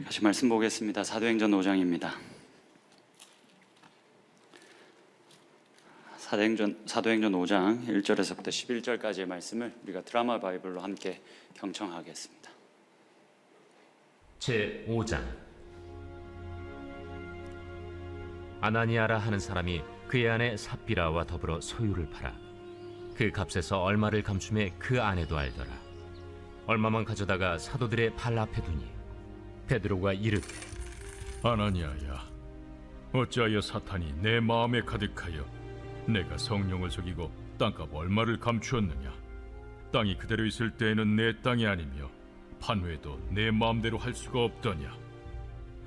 다시 말씀 보겠습니다. 사도행전 5장입니다. 사도행전 5장 1절에서부터 11절까지의 말씀을 우리가 드라마 바이블로 함께 경청하겠습니다. 제5장. 아나니아라 하는 사람이 그의 아내 삽비라와 더불어 소유를 팔아 그 값에서 얼마를 감춤해 그 아내도 알더라. 얼마만 가져다가 사도들의 발 앞에 두니 베드로가 이르되, 아나니아야, 어찌하여 사탄이 내 마음에 가득하여 내가 성령을 속이고 땅값 얼마를 감추었느냐? 땅이 그대로 있을 때에는 내 땅이 아니며 판회도 내 마음대로 할 수가 없더냐?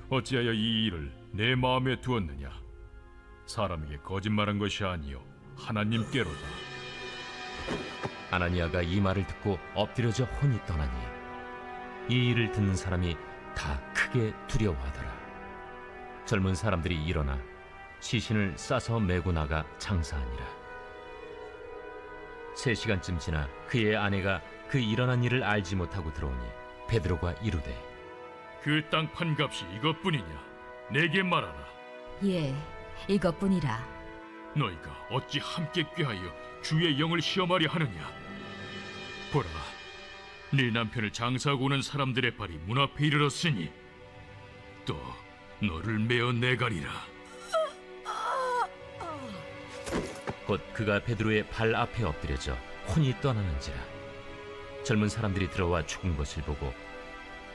어찌하여 이 일을 내 마음에 두었느냐? 사람에게 거짓말한 것이 아니요 하나님께로다. 아나니아가 이 말을 듣고 엎드려져 혼이 떠나니 이 일을 듣는 사람이 다 크게 두려워하더라. 젊은 사람들이 일어나 시신을 싸서 메고 나가 장사하니라. 3시간쯤 지나 그의 아내가 그 일어난 일을 알지 못하고 들어오니 베드로가 이르되, 그 땅 판값이 이것뿐이냐? 내게 말하라. 예, 이것뿐이라. 너희가 어찌 함께 꾀하여 주의 영을 시험하려 하느냐? 보라, 네 남편을 장사하고 오는 사람들의 발이 문 앞에 이르렀으니 또 너를 메어 내가리라. 곧 그가 베드로의 발 앞에 엎드려져 혼이 떠나는지라. 젊은 사람들이 들어와 죽은 것을 보고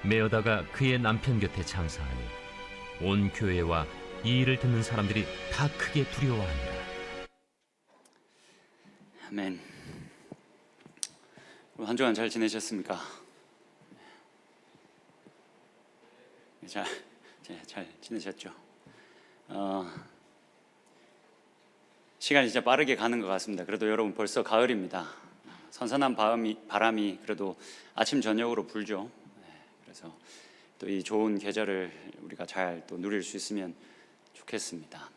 메어다가 그의 남편 곁에 장사하니 온 교회와 이 일을 듣는 사람들이 다 크게 두려워하니라. 아멘. 한 주간 잘 지내셨습니까? 잘 지내셨죠? 시간이 진짜 빠르게 가는 것 같습니다. 그래도 여러분 벌써 가을입니다. 선선한 바람이 그래도 아침 저녁으로 불죠. 그래서 또 이 좋은 계절을 우리가 잘 또 누릴 수 있으면 좋겠습니다.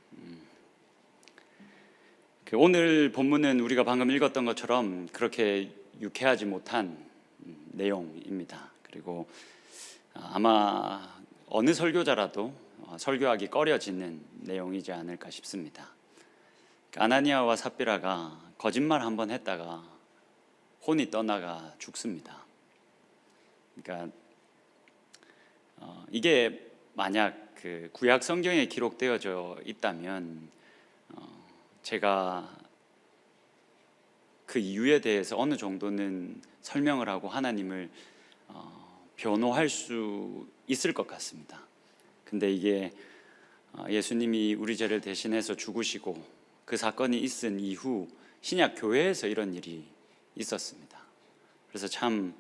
오늘 본문은 우리가 방금 읽었던 것처럼 그렇게 유쾌하지 못한 내용입니다. 그리고 아마 어느 설교자라도 설교하기 꺼려지는 내용이지 않을까 싶습니다. 아나니아와 삽비라가 거짓말 한번 했다가 혼이 떠나가 죽습니다. 그러니까 이게 만약 그 구약 성경에 기록되어져 있다면 제가 그 이유에 대해서 어느 정도는 설명을 하고 하나님을 변호할 수 있을 것 같습니다. 근데 이게 예수님이 우리 죄를 대신해서 죽으시고 그 사건이 있은 이후 신약 교회에서 이런 일이 있었습니다. 그래서 참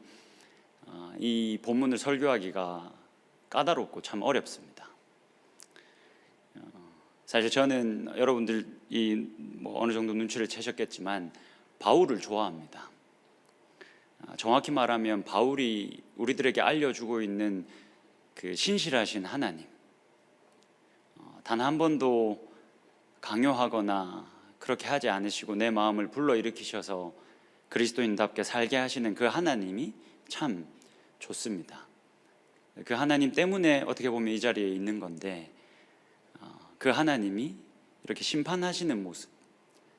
이 본문을 설교하기가 까다롭고 참 어렵습니다. 사실 저는 여러분들이 어느 정도 눈치를 채셨겠지만 바울을 좋아합니다. 정확히 말하면 바울이 우리들에게 알려주고 있는 그 신실하신 하나님, 단 한 번도 강요하거나 그렇게 하지 않으시고 내 마음을 불러일으키셔서 그리스도인답게 살게 하시는 그 하나님이 참 좋습니다. 그 하나님 때문에 어떻게 보면 이 자리에 있는 건데, 그 하나님이 이렇게 심판하시는 모습,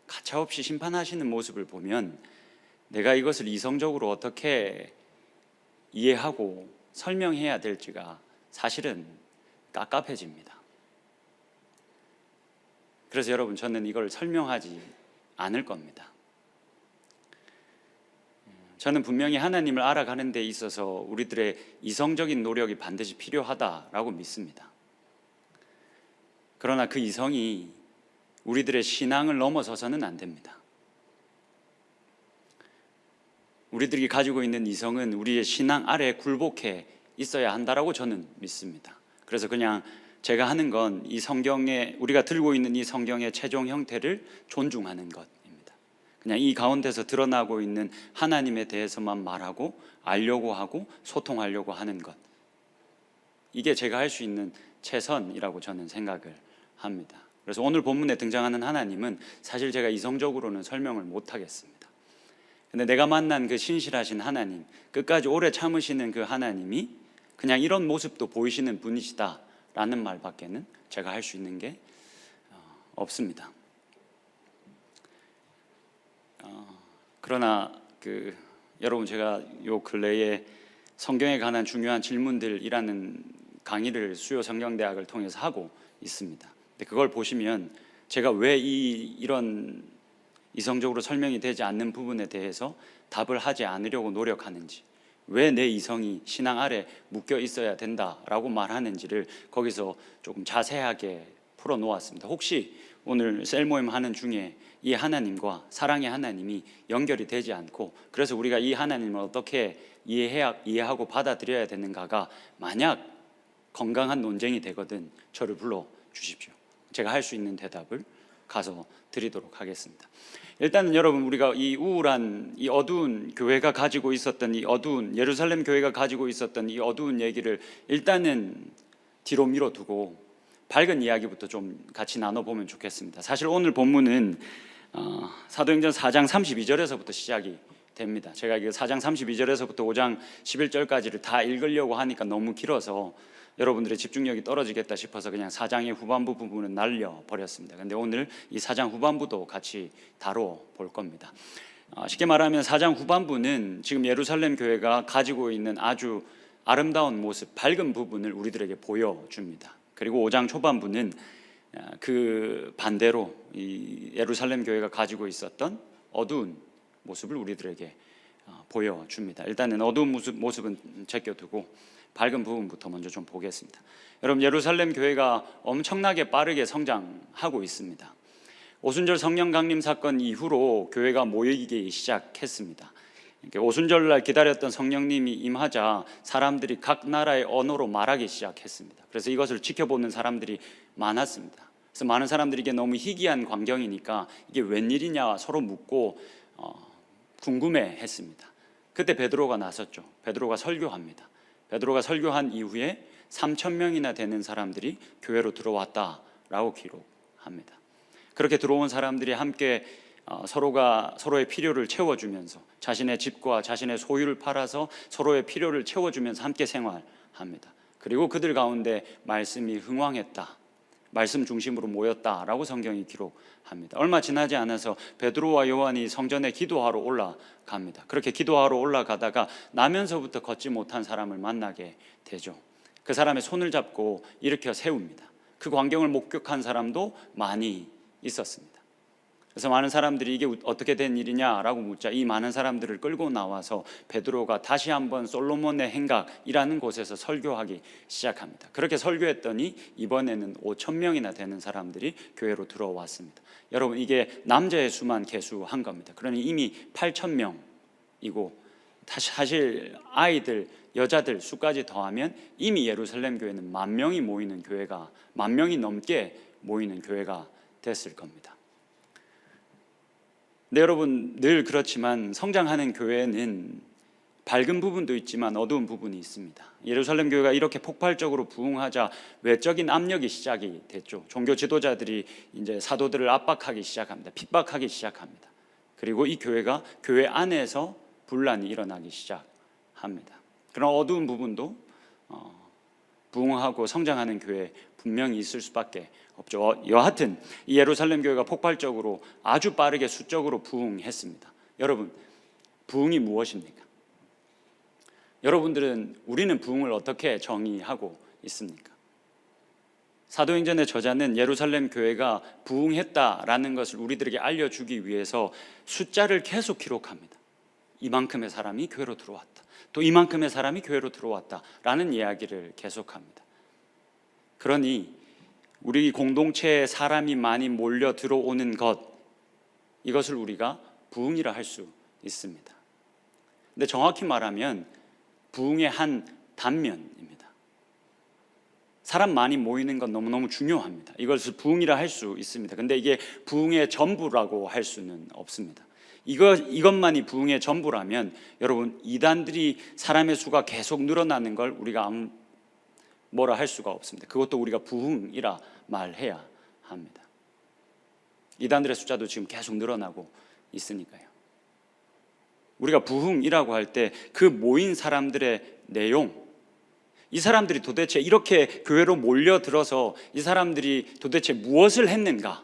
가차없이 심판하시는 모습을 보면 내가 이것을 이성적으로 어떻게 이해하고 설명해야 될지가 사실은 깝깝해집니다. 그래서 여러분, 저는 이걸 설명하지 않을 겁니다. 저는 분명히 하나님을 알아가는 데 있어서 우리들의 이성적인 노력이 반드시 필요하다라고 믿습니다. 그러나 그 이성이 우리들의 신앙을 넘어서서는 안 됩니다. 우리들이 가지고 있는 이성은 우리의 신앙 아래에 굴복해 있어야 한다라고 저는 믿습니다. 그래서 그냥 제가 하는 건 이 성경에, 우리가 들고 있는 이 성경의 최종 형태를 존중하는 것입니다. 그냥 이 가운데서 드러나고 있는 하나님에 대해서만 말하고 알려고 하고 소통하려고 하는 것, 이게 제가 할 수 있는 최선이라고 저는 생각을 합니다. 그래서 오늘 본문에 등장하는 하나님은 사실 제가 이성적으로는 설명을 못 하겠습니다. 근데 내가 만난 그 신실하신 하나님, 끝까지 오래 참으시는 그 하나님이 그냥 이런 모습도 보이시는 분이시다라는 말밖에는 제가 할 수 있는 게 없습니다. 그러나 여러분, 제가 요 근래에 성경에 관한 중요한 질문들이라는 강의를 수요 성경대학을 통해서 하고 있습니다. 근데 그걸 보시면 제가 왜 이런 이성적으로 설명이 되지 않는 부분에 대해서 답을 하지 않으려고 노력하는지, 왜 내 이성이 신앙 아래 묶여 있어야 된다라고 말하는지를 거기서 조금 자세하게 풀어놓았습니다. 혹시 오늘 셀 모임 하는 중에 이 하나님과 사랑의 하나님이 연결이 되지 않고, 그래서 우리가 이 하나님을 어떻게 이해하고 받아들여야 되는가가 만약 건강한 논쟁이 되거든 저를 불러 주십시오. 제가 할 수 있는 대답을 가서 드리도록 하겠습니다. 일단은 여러분, 우리가 이 우울한, 이 어두운 교회가 가지고 있었던 이 어두운, 예루살렘 교회가 가지고 있었던 이 어두운 얘기를 일단은 뒤로 밀어두고 밝은 이야기부터 좀 같이 나눠보면 좋겠습니다. 사실 오늘 본문은 사도행전 4장 32절에서부터 시작이 됩니다. 제가 이 4장 32절에서부터 5장 11절까지를 다 읽으려고 하니까 너무 길어서 여러분들의 집중력이 떨어지겠다 싶어서 그냥 4장의 후반부 부분은 날려버렸습니다. 근데 오늘 이 4장 후반부도 같이 다뤄볼 겁니다. 쉽게 말하면 4장 후반부는 지금 예루살렘 교회가 가지고 있는 아주 아름다운 모습, 밝은 부분을 우리들에게 보여줍니다. 그리고 5장 초반부는 그 반대로 이 예루살렘 교회가 가지고 있었던 어두운 모습을 우리들에게 보여줍니다. 일단은 어두운 모습은 제껴두고 밝은 부분부터 먼저 좀 보겠습니다. 여러분, 예루살렘 교회가 엄청나게 빠르게 성장하고 있습니다. 오순절 성령 강림 사건 이후로 교회가 모이기 시작했습니다. 오순절날 기다렸던 성령님이 임하자 사람들이 각 나라의 언어로 말하기 시작했습니다. 그래서 이것을 지켜보는 사람들이 많았습니다. 그래서 많은 사람들이 이게 너무 희귀한 광경이니까 이게 웬일이냐 서로 묻고 궁금해했습니다. 그때 베드로가 나섰죠. 베드로가 설교합니다. 베드로가 설교한 이후에 3,000명이나 되는 사람들이 교회로 들어왔다라고 기록합니다. 그렇게 들어온 사람들이 함께 서로가 서로의 필요를 채워주면서 자신의 집과 자신의 소유를 팔아서 서로의 필요를 채워주면서 함께 생활합니다. 그리고 그들 가운데 말씀이 흥왕했다, 말씀 중심으로 모였다라고 성경이 기록합니다. 얼마 지나지 않아서 베드로와 요한이 성전에 기도하러 올라갑니다. 그렇게 기도하러 올라가다가 나면서부터 걷지 못한 사람을 만나게 되죠. 그 사람의 손을 잡고 일으켜 세웁니다. 그 광경을 목격한 사람도 많이 있었습니다. 그래서 많은 사람들이 이게 어떻게 된 일이냐라고 묻자 이 많은 사람들을 끌고 나와서 베드로가 다시 한번 솔로몬의 행각이라는 곳에서 설교하기 시작합니다. 그렇게 설교했더니 이번에는 5,000명이나 되는 사람들이 교회로 들어왔습니다. 여러분, 이게 남자의 수만 계수한 겁니다. 그러니 이미 8,000명이고 사실 아이들, 여자들 수까지 더하면 이미 예루살렘 교회는 10,000명이 모이는 교회가, 10,000명이 넘게 모이는 교회가 됐을 겁니다. 네, 여러분, 늘 그렇지만 성장하는 교회는 밝은 부분도 있지만 어두운 부분이 있습니다. 예루살렘 교회가 이렇게 폭발적으로 부흥하자 외적인 압력이 시작이 됐죠. 종교 지도자들이 이제 사도들을 압박하기 시작합니다. 핍박하기 시작합니다. 그리고 이 교회가 교회 안에서 분란이 일어나기 시작합니다. 그런 어두운 부분도 부흥하고 성장하는 교회 분명히 있을 수밖에 없죠. 여하튼 이 예루살렘 교회가 폭발적으로 아주 빠르게 수적으로 부흥했습니다. 여러분, 부흥이 무엇입니까? 여러분들은 우리는 부흥을 어떻게 정의하고 있습니까? 사도행전의 저자는 예루살렘 교회가 부흥했다라는 것을 우리들에게 알려주기 위해서 숫자를 계속 기록합니다. 이만큼의 사람이 교회로 들어왔다, 또 이만큼의 사람이 교회로 들어왔다라는 이야기를 계속합니다. 그러니 우리 공동체에 사람이 많이 몰려 들어오는 것, 이것을 우리가 부흥이라 할 수 있습니다. 근데 정확히 말하면 부흥의 한 단면입니다. 사람 많이 모이는 건 너무너무 중요합니다. 이것을 부흥이라 할 수 있습니다. 근데 이게 부흥의 전부라고 할 수는 없습니다. 이것만이 부흥의 전부라면 여러분, 이단들이 사람의 수가 계속 늘어나는 걸 우리가 뭐라 할 수가 없습니다. 그것도 우리가 부흥이라 말해야 합니다. 이단들의 숫자도 지금 계속 늘어나고 있으니까요. 우리가 부흥이라고 할 때 그 모인 사람들의 내용, 이 사람들이 도대체 이렇게 교회로 몰려들어서 이 사람들이 도대체 무엇을 했는가?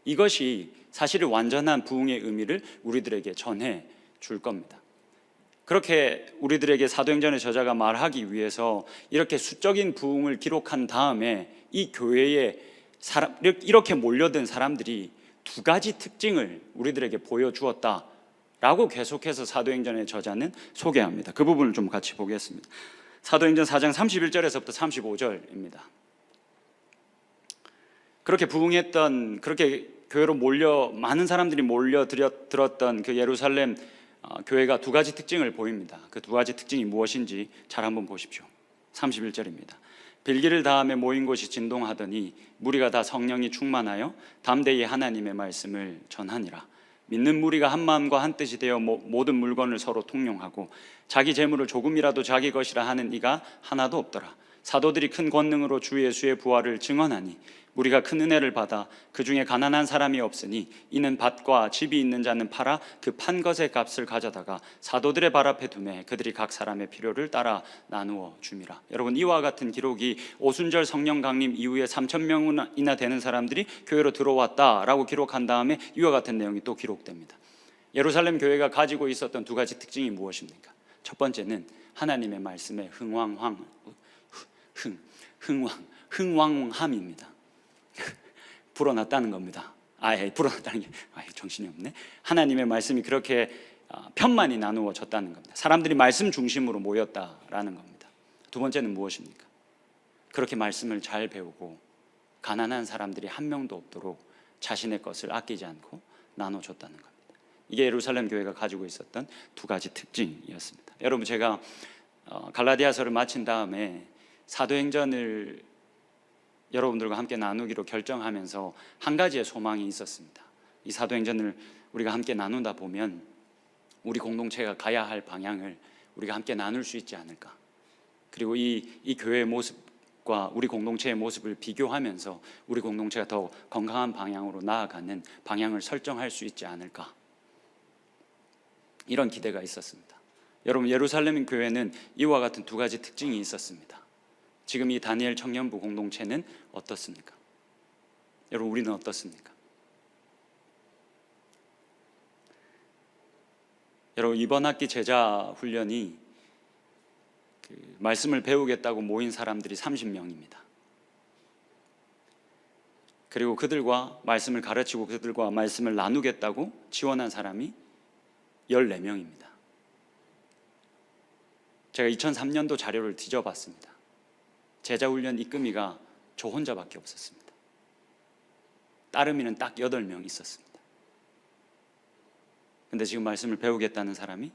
이것이 사실은 완전한 부흥의 의미를 우리들에게 전해 줄 겁니다. 그렇게 우리들에게 사도행전의 저자가 말하기 위해서 이렇게 수적인 부흥을 기록한 다음에 이 교회에 이렇게 몰려든 사람들이 두 가지 특징을 우리들에게 보여주었다라고 계속해서 사도행전의 저자는 소개합니다. 그 부분을 좀 같이 보겠습니다. 사도행전 4장 31절에서부터 35절입니다. 그렇게 부흥했던, 그렇게 교회로 많은 사람들이 몰려들었던 그 예루살렘 교회가 두 가지 특징을 보입니다. 그 두 가지 특징이 무엇인지 잘 한번 보십시오. 31절입니다. 빌기를 다음에 모인 곳이 진동하더니 무리가 다 성령이 충만하여 담대히 하나님의 말씀을 전하니라. 믿는 무리가 한 마음과 한 뜻이 되어 모든 물건을 서로 통용하고 자기 재물을 조금이라도 자기 것이라 하는 이가 하나도 없더라. 사도들이 큰 권능으로 주 예수의 부활을 증언하니 우리가 큰 은혜를 받아 그 중에 가난한 사람이 없으니 이는 밭과 집이 있는 자는 팔아 그 판 것의 값을 가져다가 사도들의 발 앞에 두매 그들이 각 사람의 필요를 따라 나누어 줌이라. 여러분, 이와 같은 기록이 오순절 성령 강림 이후에 3,000명이나 되는 사람들이 교회로 들어왔다라고 기록한 다음에 이와 같은 내용이 또 기록됩니다. 예루살렘 교회가 가지고 있었던 두 가지 특징이 무엇입니까? 첫 번째는 하나님의 말씀에 흥왕함입니다. 불어났다는 겁니다. 불어났다는 게 정신이 없네. 하나님의 말씀이 그렇게 편만이 나누어졌다는 겁니다. 사람들이 말씀 중심으로 모였다라는 겁니다. 두 번째는 무엇입니까? 그렇게 말씀을 잘 배우고 가난한 사람들이 한 명도 없도록 자신의 것을 아끼지 않고 나눠줬다는 겁니다. 이게 예루살렘 교회가 가지고 있었던 두 가지 특징이었습니다. 여러분, 제가 갈라디아서를 마친 다음에 사도행전을 여러분들과 함께 나누기로 결정하면서 한 가지의 소망이 있었습니다. 이 사도행전을 우리가 함께 나누다 보면 우리 공동체가 가야 할 방향을 우리가 함께 나눌 수 있지 않을까. 그리고 이 교회의 모습과 우리 공동체의 모습을 비교하면서 우리 공동체가 더 건강한 방향으로 나아가는 방향을 설정할 수 있지 않을까. 이런 기대가 있었습니다. 여러분, 예루살렘 교회는 이와 같은 두 가지 특징이 있었습니다. 지금 이 다니엘 청년부 공동체는 어떻습니까? 여러분, 우리는 어떻습니까? 여러분, 이번 학기 제자 훈련이 말씀을 배우겠다고 모인 사람들이 30명입니다. 그리고 그들과 말씀을 가르치고 그들과 말씀을 나누겠다고 지원한 사람이 14명입니다. 제가 2003년도 자료를 뒤져봤습니다. 제자훈련 이끄미가 저 혼자밖에 없었습니다. 따르미는 딱 8명 있었습니다. 근데 지금 말씀을 배우겠다는 사람이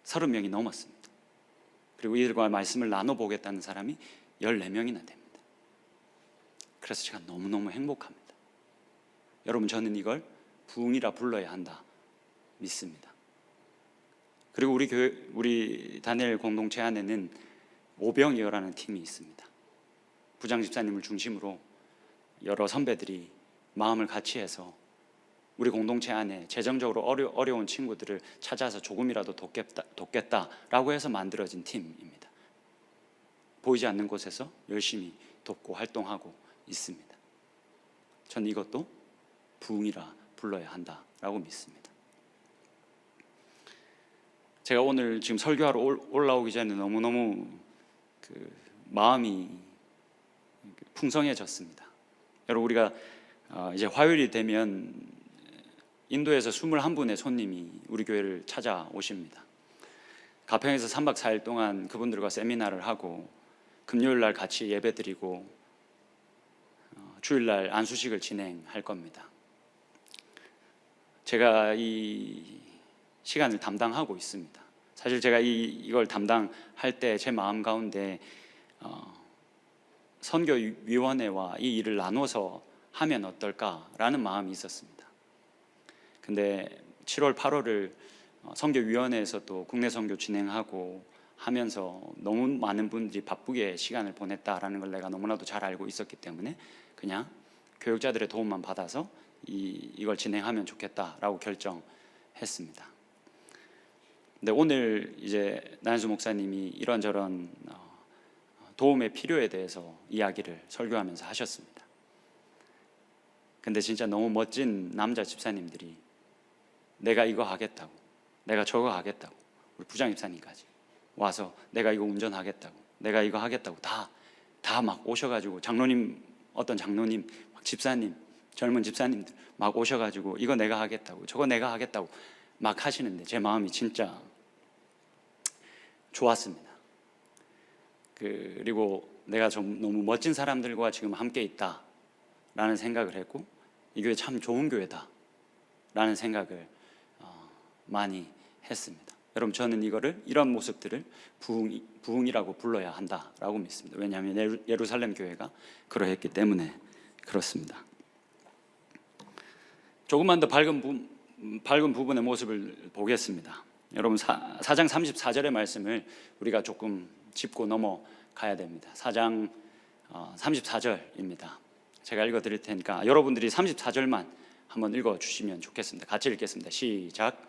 30명이 넘었습니다. 그리고 이들과 말씀을 나눠보겠다는 사람이 14명이나 됩니다. 그래서 제가 너무너무 행복합니다. 여러분, 저는 이걸 부흥이라 불러야 한다 믿습니다. 그리고 우리 다니엘 공동체 안에는 오병이어라는 팀이 있습니다. 부장 집사님을 중심으로 여러 선배들이 마음을 같이 해서 우리 공동체 안에 재정적으로 어려운 친구들을 찾아서 조금이라도 돕겠다라고 해서 만들어진 팀입니다. 보이지 않는 곳에서 열심히 돕고 활동하고 있습니다. 저는 이것도 부흥이라 불러야 한다라고 믿습니다. 제가 오늘 지금 설교하러 올라오기 전에 너무너무 마음이 풍성해졌습니다. 여러분, 우리가 이제 화요일이 되면 인도에서 21분의 손님이 우리 교회를 찾아오십니다. 가평에서 3박 4일 동안 그분들과 세미나를 하고 금요일 날 같이 예배 드리고 주일 날 안수식을 진행할 겁니다. 제가 이 시간을 담당하고 있습니다. 사실 제가 이걸 담당할 때 제 마음 가운데 선교위원회와 이 일을 나눠서 하면 어떨까라는 마음이 있었습니다. 근데 7월 8월을 선교위원회에서 또 국내 선교 진행하고 하면서 너무 많은 분들이 바쁘게 시간을 보냈다라는 걸 내가 너무나도 잘 알고 있었기 때문에 그냥 교육자들의 도움만 받아서 이걸 진행하면 좋겠다라고 결정했습니다. 근데 오늘 이제 나현수 목사님이 이런저런 도움의 필요에 대해서 이야기를 설교하면서 하셨습니다. 근데 진짜 너무 멋진 남자 집사님들이 내가 이거 하겠다고, 내가 저거 하겠다고, 우리 부장 집사님까지 와서 내가 이거 운전하겠다고, 내가 이거 하겠다고 다 막 오셔가지고, 장로님, 어떤 장로님, 막 집사님, 젊은 집사님들 막 오셔가지고 이거 내가 하겠다고, 저거 내가 하겠다고 막 하시는데 제 마음이 진짜 좋았습니다. 그리고 내가 좀 너무 멋진 사람들과 지금 함께 있다라는 생각을 했고, 이 교회 참 좋은 교회다라는 생각을 많이 했습니다. 여러분, 저는 이런 모습들을 부흥이라고 불러야 한다라고 믿습니다. 왜냐하면 예루살렘 교회가 그러했기 때문에 그렇습니다. 조금만 더 밝은 부분의 모습을 보겠습니다. 여러분, 4장 34절의 말씀을 우리가 조금 짚고 넘어가야 됩니다. 4장 34절입니다. 제가 읽어드릴 테니까 여러분들이 34절만 한번 읽어주시면 좋겠습니다. 같이 읽겠습니다. 시작.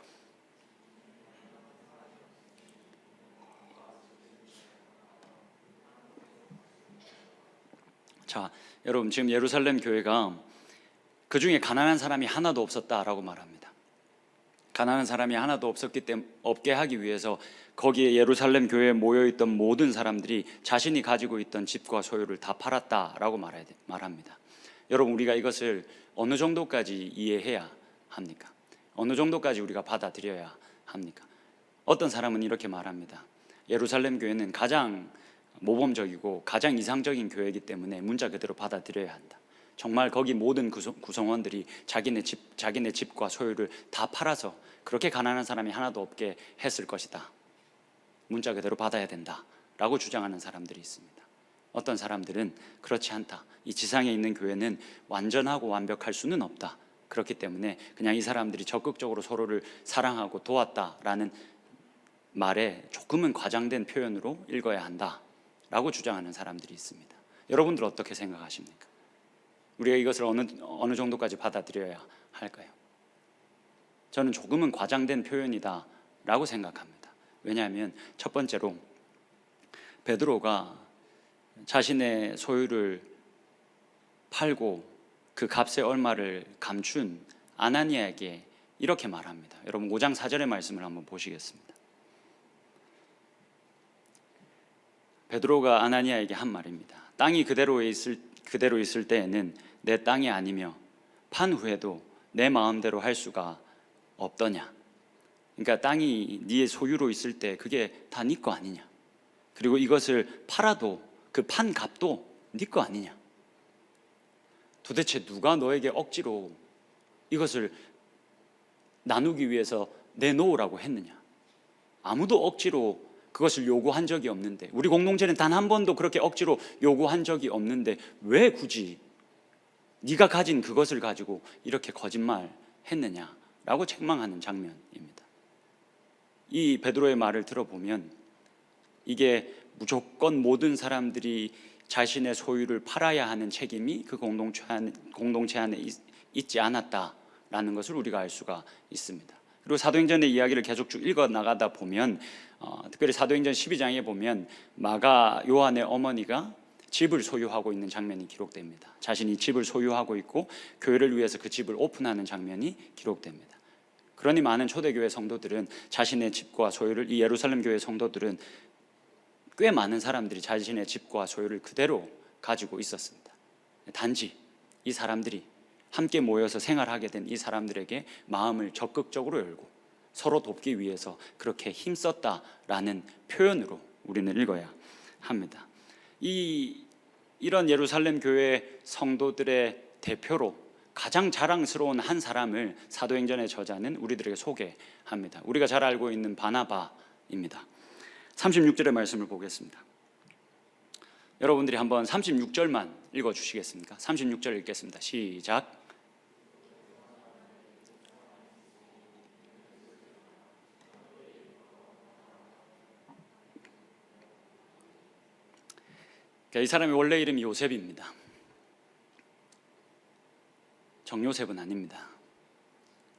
자, 여러분, 지금 예루살렘 교회가 그 중에 가난한 사람이 하나도 없었다라고 말합니다. 가난한 사람이 하나도 없게 하기 위해서 거기에 예루살렘 교회에 모여있던 모든 사람들이 자신이 가지고 있던 집과 소유를 다 팔았다라고 말합니다. 여러분, 우리가 이것을 어느 정도까지 이해해야 합니까? 어느 정도까지 우리가 받아들여야 합니까? 어떤 사람은 이렇게 말합니다. 예루살렘 교회는 가장 모범적이고 가장 이상적인 교회이기 때문에 문자 그대로 받아들여야 한다. 정말 거기 모든 구성원들이 자기네 집과 소유를 다 팔아서 그렇게 가난한 사람이 하나도 없게 했을 것이다. 문자 그대로 받아야 된다라고 주장하는 사람들이 있습니다. 어떤 사람들은 그렇지 않다. 이 지상에 있는 교회는 완전하고 완벽할 수는 없다. 그렇기 때문에 그냥 이 사람들이 적극적으로 서로를 사랑하고 도왔다라는 말에 조금은 과장된 표현으로 읽어야 한다라고 주장하는 사람들이 있습니다. 여러분들 어떻게 생각하십니까? 우리가 이것을 어느 정도까지 받아들여야 할까요? 저는 조금은 과장된 표현이다라고 생각합니다. 왜냐하면 첫 번째로 베드로가 자신의 소유를 팔고 그 값의 얼마를 감춘 아나니아에게 이렇게 말합니다. 여러분, 5장 4절의 말씀을 한번 보시겠습니다. 베드로가 아나니아에게 한 말입니다. 땅이 그대로 있을 때에는 내 땅이 아니며 판 후에도 내 마음대로 할 수가 없더냐. 그러니까 땅이 네 소유로 있을 때 그게 다 네 거 아니냐. 그리고 이것을 팔아도 그 판 값도 네 거 아니냐. 도대체 누가 너에게 억지로 이것을 나누기 위해서 내놓으라고 했느냐. 아무도 억지로 그것을 요구한 적이 없는데, 우리 공동체는 단 한 번도 그렇게 억지로 요구한 적이 없는데 왜 굳이 네가 가진 그것을 가지고 이렇게 거짓말했느냐라고 책망하는 장면입니다. 이 베드로의 말을 들어보면 이게 무조건 모든 사람들이 자신의 소유를 팔아야 하는 책임이 그 공동체 안에 있지 않았다라는 것을 우리가 알 수가 있습니다. 그리고 사도행전의 이야기를 계속 쭉 읽어 나가다 보면 특별히 사도행전 12장에 보면 마가 요한의 어머니가 집을 소유하고 있는 장면이 기록됩니다. 자신이 집을 소유하고 있고 교회를 위해서 그 집을 오픈하는 장면이 기록됩니다. 그러니 많은 초대교회 성도들은 자신의 집과 소유를, 이 예루살렘 교회 성도들은 꽤 많은 사람들이 자신의 집과 소유를 그대로 가지고 있었습니다. 단지 이 사람들이 함께 모여서 생활하게 된 이 사람들에게 마음을 적극적으로 열고 서로 돕기 위해서 그렇게 힘썼다라는 표현으로 우리는 읽어야 합니다. 이런 예루살렘 교회 성도들의 대표로 가장 자랑스러운 한 사람을 사도행전의 저자는 우리들에게 소개합니다. 우리가 잘 알고 있는 바나바입니다. 36절의 말씀을 보겠습니다. 여러분들이 한번 36절만 읽어주시겠습니까? 36절 읽겠습니다. 시작. 이 사람의 원래 이름이 요셉입니다. 정요셉은 아닙니다.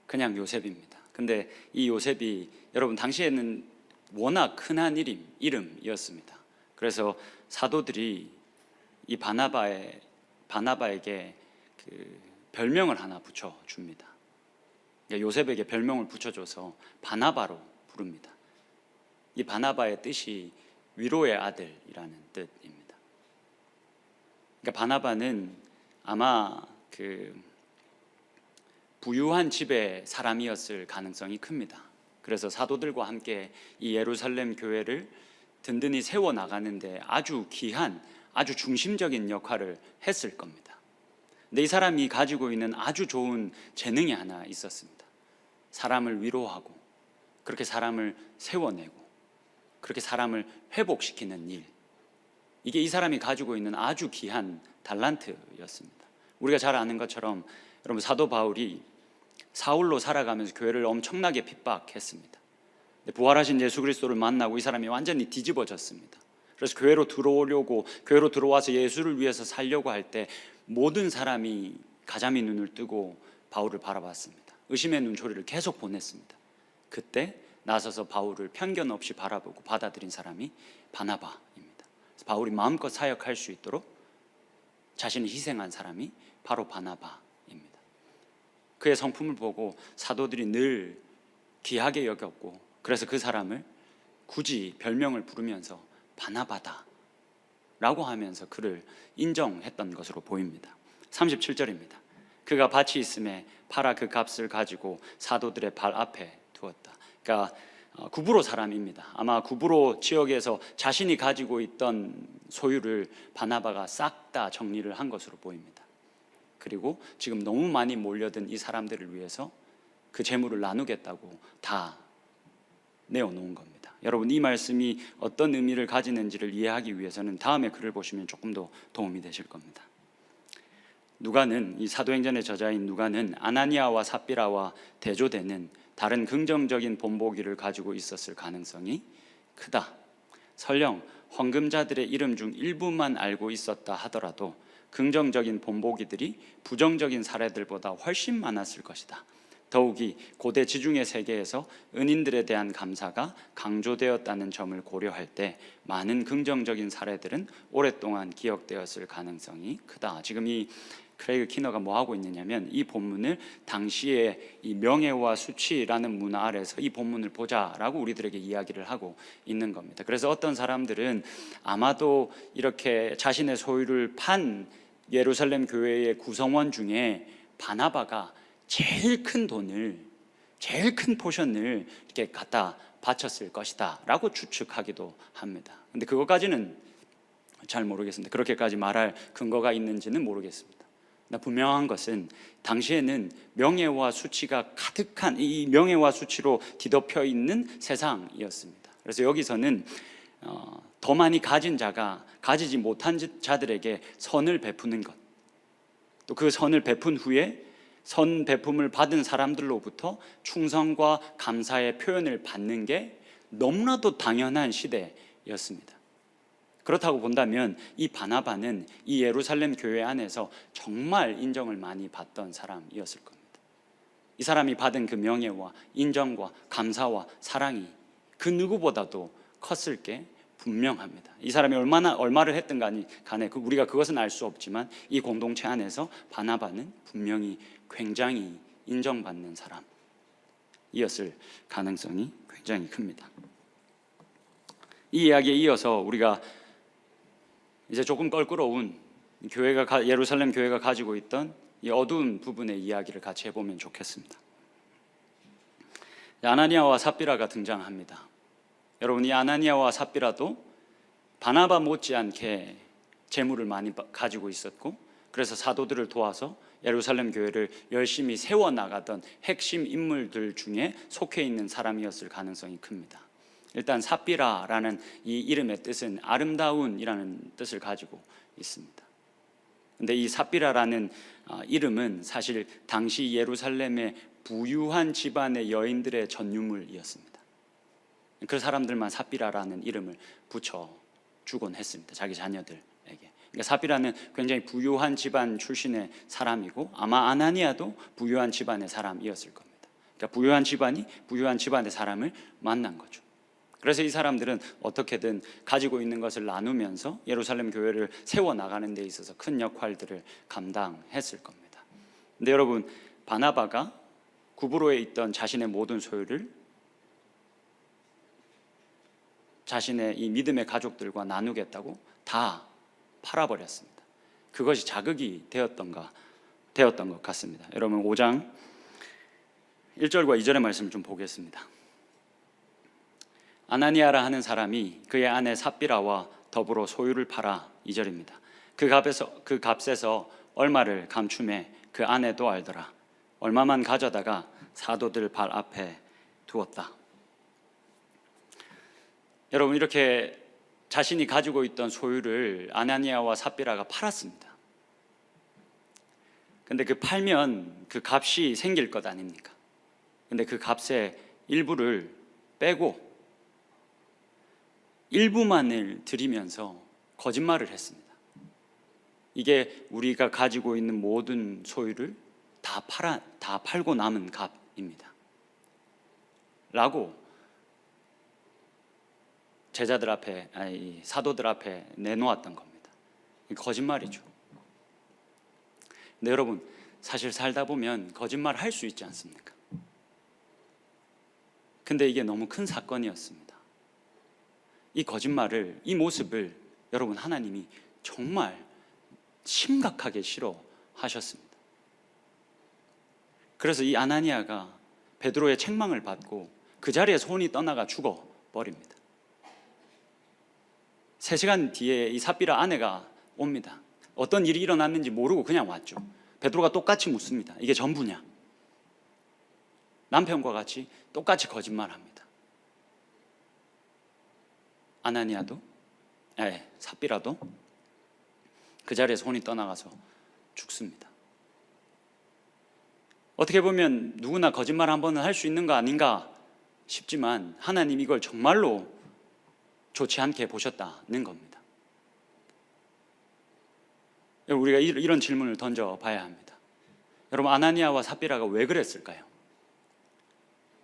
그냥 요셉입니다. 근데 이 요셉이 여러분 당시에는 워낙 흔한 이름이었습니다. 그래서 사도들이 이 바나바에게 그 별명을 하나 붙여 줍니다. 요셉에게 별명을 붙여줘서 바나바로 부릅니다. 이 바나바의 뜻이 위로의 아들이라는 뜻입니다. 그러니까 바나바는 아마 그 부유한 집의 사람이었을 가능성이 큽니다. 그래서 사도들과 함께 이 예루살렘 교회를 든든히 세워 나가는데 아주 귀한, 아주 중심적인 역할을 했을 겁니다. 근데 이 사람이 가지고 있는 아주 좋은 재능이 하나 있었습니다. 사람을 위로하고, 그렇게 사람을 세워내고, 그렇게 사람을 회복시키는 일. 이게 이 사람이 가지고 있는 아주 귀한 달란트였습니다. 우리가 잘 아는 것처럼 여러분, 사도 바울이 사울로 살아가면서 교회를 엄청나게 핍박했습니다. 부활하신 예수 그리스도를 만나고 이 사람이 완전히 뒤집어졌습니다. 그래서 교회로 들어오려고, 교회로 들어와서 예수를 위해서 살려고 할 때 모든 사람이 가자미 눈을 뜨고 바울을 바라봤습니다. 의심의 눈초리를 계속 보냈습니다. 그때 나서서 바울을 편견 없이 바라보고 받아들인 사람이 바나바입니다. 바울이 마음껏 사역할 수 있도록 자신을 희생한 사람이 바로 바나바입니다. 그의 성품을 보고 사도들이 늘 귀하게 여겼고, 그래서 그 사람을 굳이 별명을 부르면서 바나바다 라고 하면서 그를 인정했던 것으로 보입니다. 37절입니다. 그가 밭이 있음에 팔아 그 값을 가지고 사도들의 발 앞에 두었다. 그러니까 구브로 사람입니다. 아마 구브로 지역에서 자신이 가지고 있던 소유를 바나바가 싹 다 정리를 한 것으로 보입니다. 그리고 지금 너무 많이 몰려든 이 사람들을 위해서 그 재물을 나누겠다고 다 내어놓은 겁니다. 여러분, 이 말씀이 어떤 의미를 가지는지를 이해하기 위해서는 다음에 글을 보시면 조금 더 도움이 되실 겁니다. 누가는, 이 사도행전의 저자인 누가는 아나니아와 삽비라와 대조되는 다른 긍정적인 본보기를 가지고 있었을 가능성이 크다. 설령 헌금자들의 이름 중 일부만 알고 있었다 하더라도 긍정적인 본보기들이 부정적인 사례들보다 훨씬 많았을 것이다. 더욱이 고대 지중해 세계에서 은인들에 대한 감사가 강조되었다는 점을 고려할 때 많은 긍정적인 사례들은 오랫동안 기억되었을 가능성이 크다. 지금 이 크레이그 키너가 뭐 하고 있느냐면, 이 본문을 당시에 이 명예와 수치라는 문화 아래서 이 본문을 보자라고 우리들에게 이야기를 하고 있는 겁니다. 그래서 어떤 사람들은 아마도 이렇게 자신의 소유를 판 예루살렘 교회의 구성원 중에 바나바가 제일 큰 돈을, 제일 큰 포션을 이렇게 갖다 바쳤을 것이다 라고 추측하기도 합니다. 근데 그것까지는 잘 모르겠습니다. 그렇게까지 말할 근거가 있는지는 모르겠습니다. 분명한 것은 당시에는 명예와 수치가 가득한, 이 명예와 수치로 뒤덮여 있는 세상이었습니다. 그래서 여기서는 더 많이 가진 자가 가지지 못한 자들에게 선을 베푸는 것, 또 그 선을 베푼 후에 선 베품을 받은 사람들로부터 충성과 감사의 표현을 받는 게 너무나도 당연한 시대였습니다. 그렇다고 본다면 이 바나바는 이 예루살렘 교회 안에서 정말 인정을 많이 받던 사람이었을 겁니다. 이 사람이 받은 그 명예와 인정과 감사와 사랑이 그 누구보다도 컸을 게 분명합니다. 이 사람이 얼마를 했든 간에 우리가 그것은 알 수 없지만 이 공동체 안에서 바나바는 분명히 굉장히 인정받는 사람이었을 가능성이 굉장히 큽니다. 이 이야기에 이어서 우리가 이제 조금 껄끄러운 예루살렘 교회가 가지고 있던 이 어두운 부분의 이야기를 같이 해보면 좋겠습니다. 아나니아와 삽비라가 등장합니다. 여러분, 이 아나니아와 삽비라도 바나바 못지않게 재물을 많이 가지고 있었고, 그래서 사도들을 도와서 예루살렘 교회를 열심히 세워나가던 핵심 인물들 중에 속해 있는 사람이었을 가능성이 큽니다. 일단 삽비라라는 이 이름의 뜻은 아름다운이라는 뜻을 가지고 있습니다. 근데 이 삽비라라는 이름은 사실 당시 예루살렘의 부유한 집안의 여인들의 전유물이었습니다. 그 사람들만 삽비라라는 이름을 붙여주곤 했습니다. 자기 자녀들에게. 그러니까 삽비라는 굉장히 부유한 집안 출신의 사람이고, 아마 아나니아도 부유한 집안의 사람이었을 겁니다. 그러니까 부유한 집안이 부유한 집안의 사람을 만난 거죠. 그래서 이 사람들은 어떻게든 가지고 있는 것을 나누면서 예루살렘 교회를 세워나가는 데 있어서 큰 역할들을 감당했을 겁니다. 근데 여러분, 바나바가 구브로에 있던 자신의 모든 소유를 자신의 이 믿음의 가족들과 나누겠다고 다 팔아버렸습니다. 그것이 자극이 되었던 것 같습니다. 여러분, 5장 1절과 2절의 말씀을 좀 보겠습니다. 아나니아라 하는 사람이 그의 아내 삽비라와 더불어 소유를 팔아, 2절입니다. 그 값에서 얼마를 감춤해 그 아내도 알더라. 얼마만 가져다가 사도들 발 앞에 두었다. 여러분, 이렇게 자신이 가지고 있던 소유를 아나니아와 삽비라가 팔았습니다. 근데 그 팔면 그 값이 생길 것 아닙니까? 근데 그 값의 일부를 빼고 일부만을 드리면서 거짓말을 했습니다. 이게 우리가 가지고 있는 모든 소유를 다 팔고 남은 값입니다 라고 제자들 앞에, 사도들 앞에 내놓았던 겁니다. 거짓말이죠. 근데 여러분, 사실 살다 보면 거짓말 할 수 있지 않습니까? 근데 이게 너무 큰 사건이었습니다. 이 거짓말을, 이 모습을 여러분, 하나님이 정말 심각하게 싫어하셨습니다. 그래서 이 아나니아가 베드로의 책망을 받고 그 자리에서 혼이 떠나가 죽어버립니다. 3시간 뒤에 이 삽비라 아내가 옵니다. 어떤 일이 일어났는지 모르고 그냥 왔죠. 베드로가 똑같이 묻습니다. 이게 전부냐? 남편과 같이 똑같이 거짓말합니다. 아나니아도, 삽비라도 그 자리에서 혼이 떠나가서 죽습니다. 어떻게 보면 누구나 거짓말 한 번은 할 수 있는 거 아닌가 싶지만 하나님 이걸 정말로 좋지 않게 보셨다는 겁니다. 우리가 이런 질문을 던져봐야 합니다. 여러분, 아나니아와 삽비라가 왜 그랬을까요?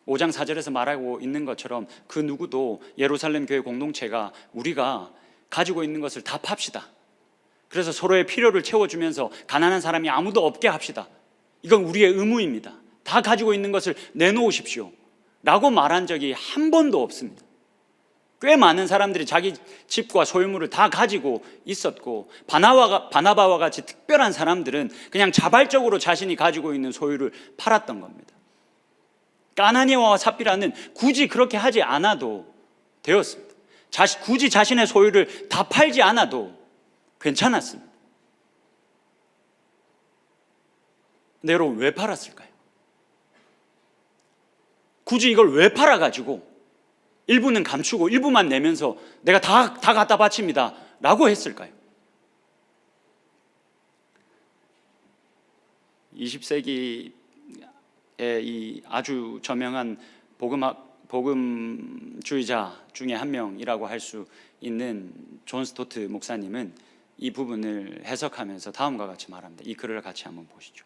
5장 4절에서 말하고 있는 것처럼 그 누구도 예루살렘 교회 공동체가 우리가 가지고 있는 것을 다 팝시다. 그래서 서로의 필요를 채워주면서 가난한 사람이 아무도 없게 합시다. 이건 우리의 의무입니다. 다 가지고 있는 것을 내놓으십시오 라고 말한 적이 한 번도 없습니다. 꽤 많은 사람들이 자기 집과 소유물을 다 가지고 있었고, 바나바와 같이 특별한 사람들은 그냥 자발적으로 자신이 가지고 있는 소유를 팔았던 겁니다. 아나니아와 삽비라는 굳이 그렇게 하지 않아도 되었습니다. 굳이 자신의 소유를 다 팔지 않아도 괜찮았습니다. 근데 여러분, 왜 팔았을까요? 굳이 이걸 왜 팔아가지고 일부는 감추고 일부만 내면서 내가 다 갖다 바칩니다 라고 했을까요? 20세기의 이 아주 저명한 복음주의자 중에 한 명이라고 할 수 있는 존 스토트 목사님은 이 부분을 해석하면서 다음과 같이 말합니다. 이 글을 같이 한번 보시죠.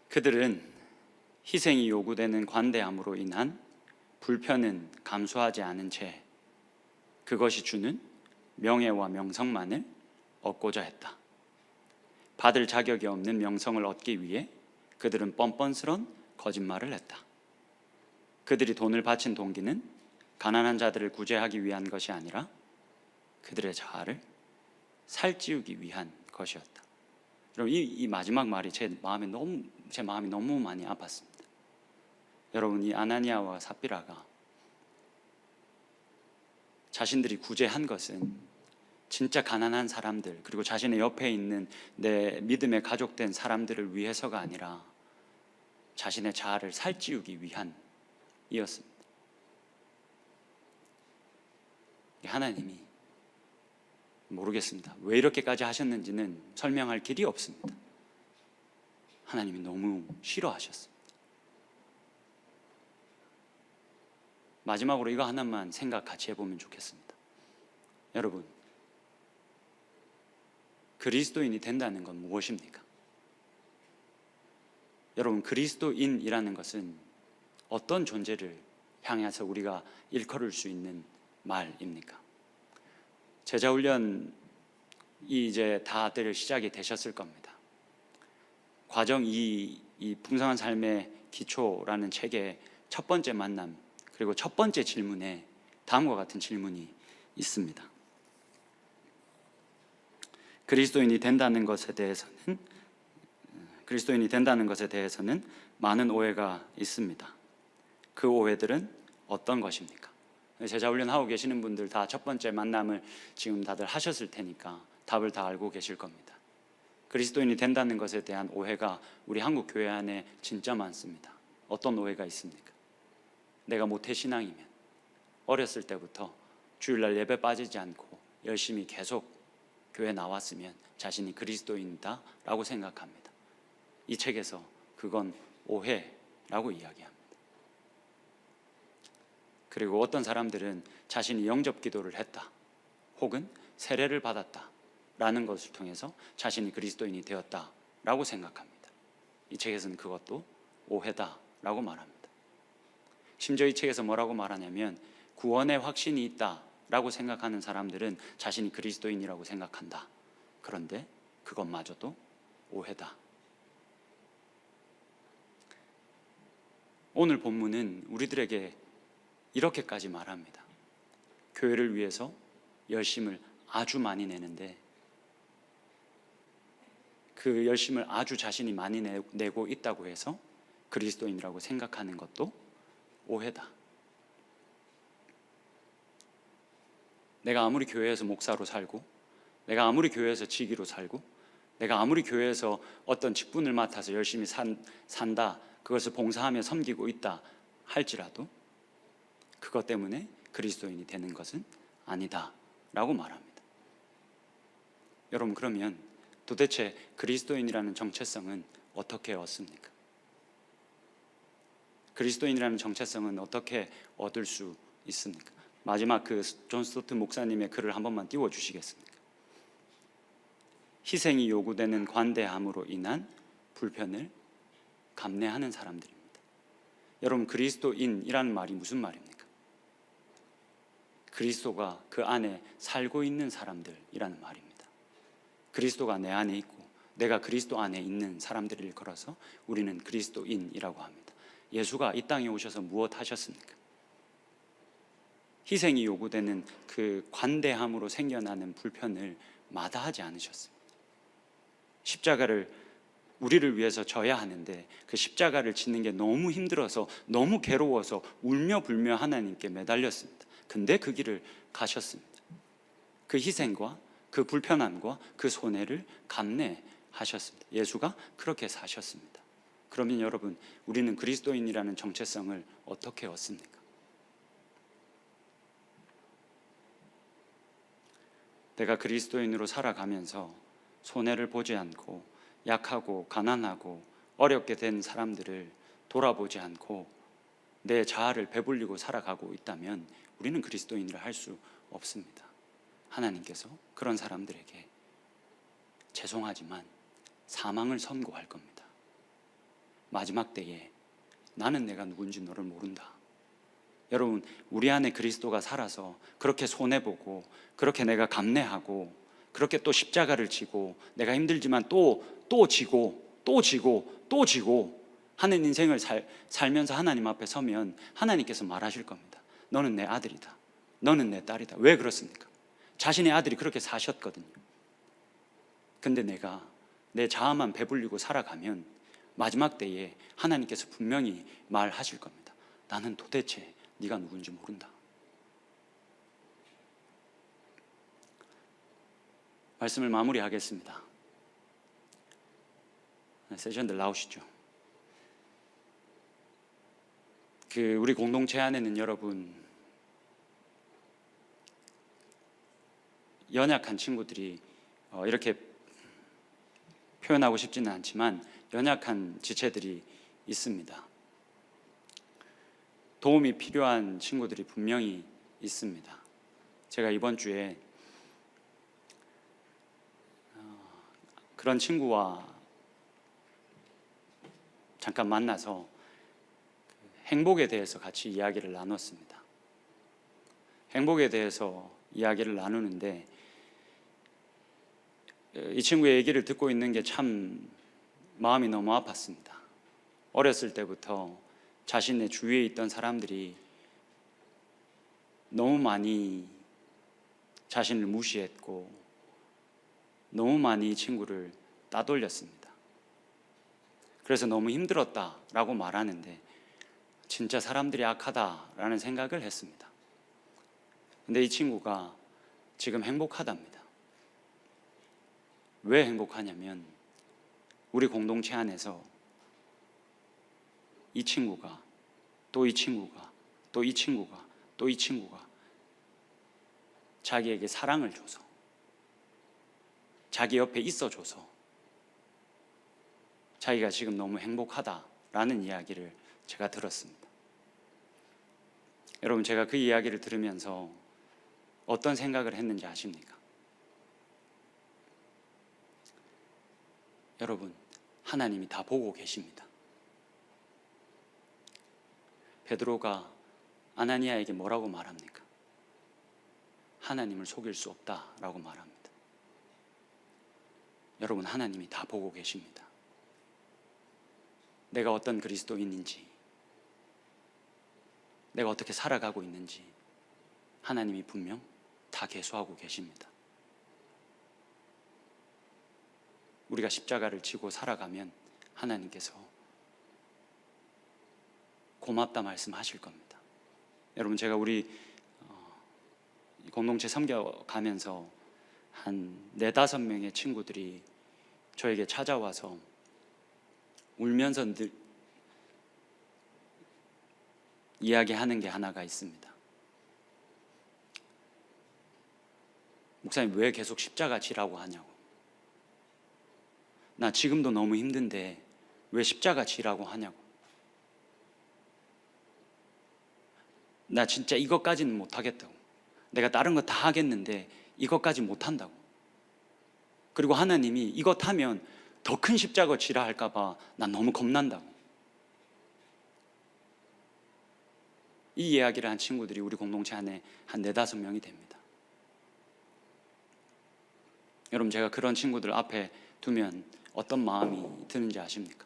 그들은 희생이 요구되는 관대함으로 인한 불편은 감수하지 않은 채 그것이 주는 명예와 명성만을 얻고자 했다. 받을 자격이 없는 명성을 얻기 위해 그들은 뻔뻔스런 거짓말을 했다. 그들이 돈을 바친 동기는 가난한 자들을 구제하기 위한 것이 아니라 그들의 자아를 살찌우기 위한 것이었다. 여러분, 이 마지막 말이 제 마음이 너무 많이 아팠습니다. 여러분, 이 아나니아와 삽비라가 자신들이 구제한 것은 진짜 가난한 사람들, 그리고 자신의 옆에 있는 내 믿음의 가족된 사람들을 위해서가 아니라 자신의 자아를 살찌우기 위한 이었습니다. 하나님이 모르겠습니다. 왜 이렇게까지 하셨는지는 설명할 길이 없습니다. 하나님이 너무 싫어하셨습니다. 마지막으로 이거 하나만 생각 같이 해보면 좋겠습니다. 여러분, 그리스도인이 된다는 건 무엇입니까? 여러분, 그리스도인이라는 것은 어떤 존재를 향해서 우리가 일컬을 수 있는 말입니까? 제자훈련이 이제 다들 시작이 되셨을 겁니다. 과정 이 풍성한 삶의 기초라는 책의 첫 번째 만남, 그리고 첫 번째 질문에 다음과 같은 질문이 있습니다. 그리스도인이 된다는 것에 대해서는 많은 오해가 있습니다. 그 오해들은 어떤 것입니까? 제자훈련 하고 계시는 분들 다 첫 번째 만남을 지금 다들 하셨을 테니까 답을 다 알고 계실 겁니다. 그리스도인이 된다는 것에 대한 오해가 우리 한국 교회 안에 진짜 많습니다. 어떤 오해가 있습니까? 내가 모태신앙이면 어렸을 때부터 주일날 예배 빠지지 않고 열심히 계속 교회 나왔으면 자신이 그리스도인이다 라고 생각합니다. 이 책에서 그건 오해라고 이야기합니다. 그리고 어떤 사람들은 자신이 영접 기도를 했다 혹은 세례를 받았다 라는 것을 통해서 자신이 그리스도인이 되었다 라고 생각합니다. 이 책에서는 그것도 오해다 라고 말합니다. 심지어 이 책에서 뭐라고 말하냐면 구원의 확신이 있다 라고 생각하는 사람들은 자신이 그리스도인이라고 생각한다. 그런데 그것마저도 오해다. 오늘 본문은 우리들에게 이렇게까지 말합니다. 교회를 위해서 열심을 아주 많이 내는데 그 열심을 아주 자신이 많이 내고 있다고 해서 그리스도인이라고 생각하는 것도 오해다. 내가 아무리 교회에서 목사로 살고, 내가 아무리 교회에서 지기로 살고, 내가 아무리 교회에서 어떤 직분을 맡아서 열심히 산다, 그것을 봉사하며 섬기고 있다 할지라도 그것 때문에 그리스도인이 되는 것은 아니다 라고 말합니다. 여러분, 그러면 도대체 그리스도인이라는 정체성은 어떻게 얻습니까? 그리스도인이라는 정체성은 어떻게 얻을 수 있습니까? 마지막 그 존 스토트 목사님의 글을 한 번만 띄워주시겠습니까? 희생이 요구되는 관대함으로 인한 불편을 감내하는 사람들입니다. 여러분, 그리스도인이라는 말이 무슨 말입니까? 그리스도가 그 안에 살고 있는 사람들이라는 말입니다. 그리스도가 내 안에 있고 내가 그리스도 안에 있는 사람들을 일컬어서 우리는 그리스도인이라고 합니다. 예수가 이 땅에 오셔서 무엇 하셨습니까? 희생이 요구되는 그 관대함으로 생겨나는 불편을 마다하지 않으셨습니다. 십자가를 우리를 위해서 져야 하는데 그 십자가를 짓는 게 너무 힘들어서 너무 괴로워서 울며 불며 하나님께 매달렸습니다. 근데 그 길을 가셨습니다. 그 희생과 그 불편함과 그 손해를 감내하셨습니다. 예수가 그렇게 사셨습니다. 그러면 여러분, 우리는 그리스도인이라는 정체성을 어떻게 얻습니까? 내가 그리스도인으로 살아가면서 손해를 보지 않고 약하고 가난하고 어렵게 된 사람들을 돌아보지 않고 내 자아를 배불리고 살아가고 있다면 우리는 그리스도인이라 할 수 없습니다. 하나님께서 그런 사람들에게 죄송하지만 사망을 선고할 겁니다. 마지막 때에 나는 내가 누군지 너를 모른다. 여러분, 우리 안에 그리스도가 살아서 그렇게 손해보고 그렇게 내가 감내하고 그렇게 또 십자가를 지고 내가 힘들지만 또 지고 또 지고 또 지고 하는 인생을 살면서 하나님 앞에 서면 하나님께서 말하실 겁니다. 너는 내 아들이다. 너는 내 딸이다. 왜 그렇습니까? 자신의 아들이 그렇게 사셨거든요. 근데 내가 내 자아만 배불리고 살아가면 마지막 때에 하나님께서 분명히 말하실 겁니다. 나는 도대체 네가 누군지 모른다. 말씀을 마무리하겠습니다. 세션들 나오시죠. 우리 공동체 안에는 여러분 연약한 친구들이 이렇게 표현하고 싶지는 않지만 연약한 지체들이 있습니다. 도움이 필요한 친구들이 분명히 있습니다. 제가 이번 주에 그런 친구와 잠깐 만나서 행복에 대해서 같이 이야기를 나눴습니다. 행복에 대해서 이야기를 나누는데 이 친구의 얘기를 듣고 있는 게 참 마음이 너무 아팠습니다. 어렸을 때부터 자신의 주위에 있던 사람들이 너무 많이 자신을 무시했고 너무 많이 이 친구를 따돌렸습니다. 그래서 너무 힘들었다라고 말하는데 진짜 사람들이 악하다라는 생각을 했습니다. 근데 이 친구가 지금 행복하답니다. 왜 행복하냐면 우리 공동체 안에서 이 친구가 또 이 친구가 또 이 친구가 또 이 친구가 자기에게 사랑을 줘서 자기 옆에 있어줘서 자기가 지금 너무 행복하다라는 이야기를 제가 들었습니다. 여러분, 제가 그 이야기를 들으면서 어떤 생각을 했는지 아십니까? 여러분, 하나님이 다 보고 계십니다. 베드로가 아나니아에게 뭐라고 말합니까? 하나님을 속일 수 없다라고 말합니다. 여러분, 하나님이 다 보고 계십니다. 내가 어떤 그리스도인인지, 내가 어떻게 살아가고 있는지 하나님이 분명 다 계수하고 계십니다. 우리가 십자가를 지고 살아가면 하나님께서 고맙다 말씀하실 겁니다. 여러분, 제가 우리 공동체 섬겨가면서 한 4-5명의 친구들이 저에게 찾아와서 울면서 늘 이야기하는 게 하나가 있습니다. 목사님, 왜 계속 십자가 지라고 하냐고. 나 지금도 너무 힘든데 왜 십자가 지라고 하냐고. 나 진짜 이것까지는 못하겠다고. 내가 다른 거 다 하겠는데 이것까지 못한다고. 그리고 하나님이 이것 하면 더 큰 십자가 지라 할까 봐 난 너무 겁난다고. 이 이야기를 한 친구들이 우리 공동체 안에 한 4-5명이 됩니다. 여러분, 제가 그런 친구들 앞에 두면 어떤 마음이 드는지 아십니까?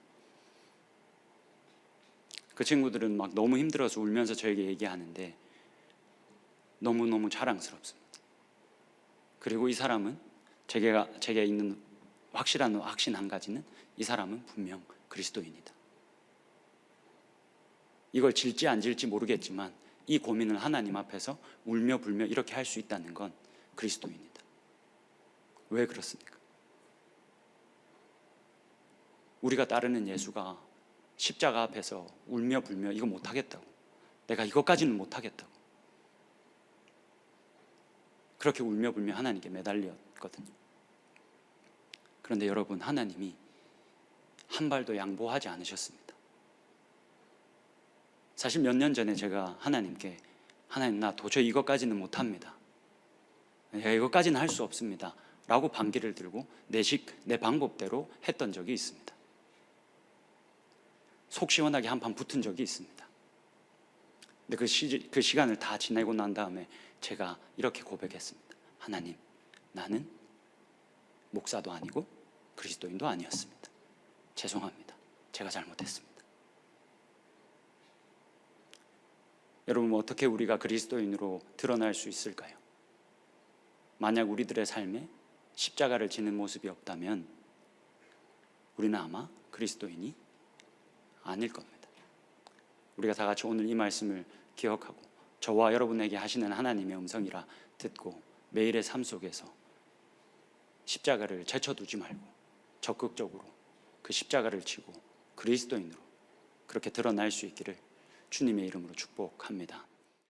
그 친구들은 막 너무 힘들어서 울면서 저에게 얘기하는데 너무너무 자랑스럽습니다. 그리고 이 사람은 제게 있는 확실한 확신 한 가지는 이 사람은 분명 그리스도인이다. 이걸 질지 안 질지 모르겠지만 이 고민을 하나님 앞에서 울며 불며 이렇게 할 수 있다는 건 그리스도인이다. 왜 그렇습니까? 우리가 따르는 예수가 십자가 앞에서 울며 불며 이거 못하겠다고, 내가 이것까지는 못하겠다고 그렇게 울며 불며 하나님께 매달렸거든요. 그런데 여러분, 하나님이 한 발도 양보하지 않으셨습니다. 사실 몇 년 전에 제가 하나님께 하나님, 나 도저히 이것까지는 못합니다. 내가 이것까지는 할 수 없습니다 라고 반기를 들고 내 방법대로 했던 적이 있습니다. 속 시원하게 한판 붙은 적이 있습니다. 근데 그 시간을 다 지내고 난 다음에 제가 이렇게 고백했습니다. 하나님, 나는 목사도 아니고 그리스도인도 아니었습니다. 죄송합니다. 제가 잘못했습니다. 여러분, 어떻게 우리가 그리스도인으로 드러날 수 있을까요? 만약 우리들의 삶에 십자가를 지는 모습이 없다면 우리는 아마 그리스도인이 아닐 겁니다. 우리가 다 같이 오늘 이 말씀을 기억하고 저와 여러분에게 하시는 하나님의 음성이라 듣고 매일의 삶 속에서 십자가를 제쳐두지 말고 적극적으로 그 십자가를 지고 그리스도인으로 그렇게 드러날 수 있기를 주님의 이름으로 축복합니다.